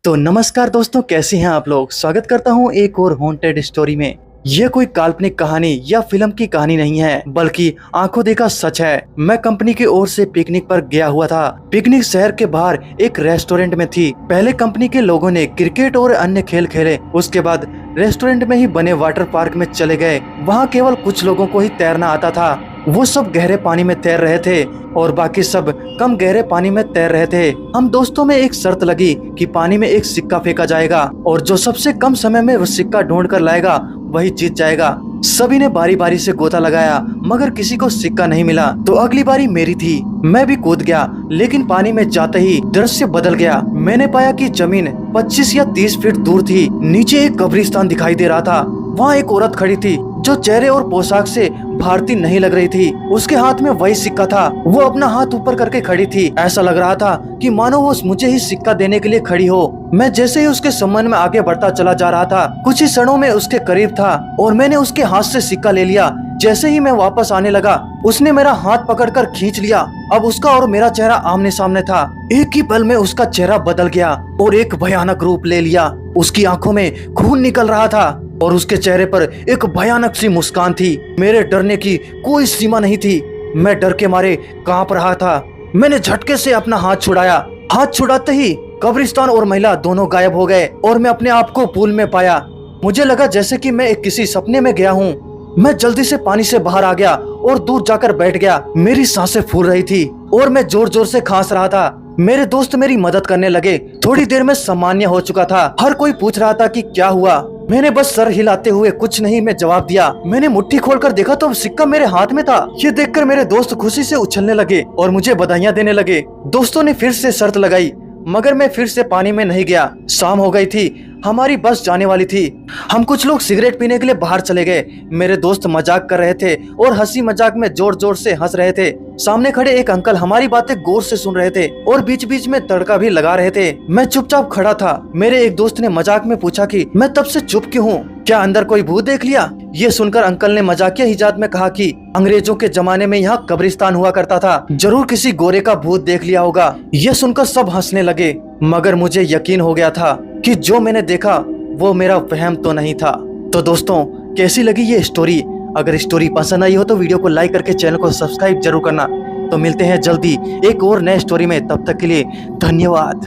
तो नमस्कार दोस्तों, कैसे हैं आप लोग। स्वागत करता हूं एक और हॉन्टेड स्टोरी में। यह कोई काल्पनिक कहानी या फिल्म की कहानी नहीं है, बल्कि आंखों देखा सच है। मैं कंपनी की ओर से पिकनिक पर गया हुआ था। पिकनिक शहर के बाहर एक रेस्टोरेंट में थी। पहले कंपनी के लोगों ने क्रिकेट और अन्य खेल खेले, उसके बाद रेस्टोरेंट में ही बने वाटर पार्क में चले गए। वहाँ केवल कुछ लोगों को ही तैरना आता था। वो सब गहरे पानी में तैर रहे थे और बाकी सब कम गहरे पानी में तैर रहे थे। हम दोस्तों में एक शर्त लगी कि पानी में एक सिक्का फेंका जाएगा और जो सबसे कम समय में वो सिक्का ढूंढ कर लाएगा वही जीत जाएगा। सभी ने बारी बारी से गोता लगाया, मगर किसी को सिक्का नहीं मिला। तो अगली बारी मेरी थी। मैं भी कूद गया, लेकिन पानी में जाते ही दृश्य बदल गया। मैंने पाया कि जमीन 25 या 30 फीट दूर थी। नीचे एक कब्रिस्तान दिखाई दे रहा था। वहाँ एक औरत खड़ी थी जो चेहरे और पोशाक से भारतीय नहीं लग रही थी। उसके हाथ में वही सिक्का था। वो अपना हाथ ऊपर करके खड़ी थी। ऐसा लग रहा था कि मानो वो मुझे ही सिक्का देने के लिए खड़ी हो। मैं जैसे ही उसके संबंध में आगे बढ़ता चला जा रहा था, कुछ ही क्षणों में उसके करीब था और मैंने उसके हाथ से सिक्का ले लिया। जैसे ही मैं वापस आने लगा, उसने मेरा हाथ पकड़कर खींच लिया। अब उसका और मेरा चेहरा आमने सामने था। एक ही पल में उसका चेहरा बदल गया और एक भयानक रूप ले लिया। उसकी आंखों में खून निकल रहा था और उसके चेहरे पर एक भयानक सी मुस्कान थी। मेरे डरने की कोई सीमा नहीं थी। मैं डर के मारे कांप रहा था। मैंने झटके से अपना हाथ छुड़ाया। हाथ छुड़ाते ही कब्रिस्तान और महिला दोनों गायब हो गए और मैं अपने आप को पूल में पाया। मुझे लगा जैसे कि मैं किसी सपने में गया हूँ। मैं जल्दी से पानी से बाहर आ गया और दूर जाकर बैठ गया। मेरी सांसें फूल रही थी और मैं जोर जोर से खांस रहा था। मेरे दोस्त मेरी मदद करने लगे। थोड़ी देर में सामान्य हो चुका था। हर कोई पूछ रहा था कि क्या हुआ। मैंने बस सर हिलाते हुए कुछ नहीं में जवाब दिया। मैंने मुट्ठी खोलकर देखा तो सिक्का मेरे हाथ में था। ये देखकर मेरे दोस्त खुशी से उछलने लगे और मुझे बधाइयां देने लगे। दोस्तों ने फिर से शर्त लगाई, मगर मैं फिर से पानी में नहीं गया। शाम हो गई थी, हमारी बस जाने वाली थी। हम कुछ लोग सिगरेट पीने के लिए बाहर चले गए। मेरे दोस्त मजाक कर रहे थे और हंसी मजाक में जोर जोर से हंस रहे थे। सामने खड़े एक अंकल हमारी बातें गौर से सुन रहे थे और बीच बीच में तड़का भी लगा रहे थे। मैं चुपचाप खड़ा था। मेरे एक दोस्त ने मजाक में पूछा कि मैं तब से चुप क्यों हूँ, क्या अंदर कोई भूत देख लिया। ये सुनकर अंकल ने मजाकिया हिजात में कहा कि अंग्रेजों के जमाने में यहाँ कब्रिस्तान हुआ करता था, जरूर किसी गोरे का भूत देख लिया होगा। ये सुनकर सब हंसने लगे, मगर मुझे यकीन हो गया था कि जो मैंने देखा वो मेरा वहम तो नहीं था। तो दोस्तों, कैसी लगी ये स्टोरी। अगर स्टोरी पसंद आई हो तो वीडियो को लाइक करके चैनल को सब्सक्राइब जरूर करना। तो मिलते हैं जल्दी एक और नए स्टोरी में। तब तक के लिए धन्यवाद।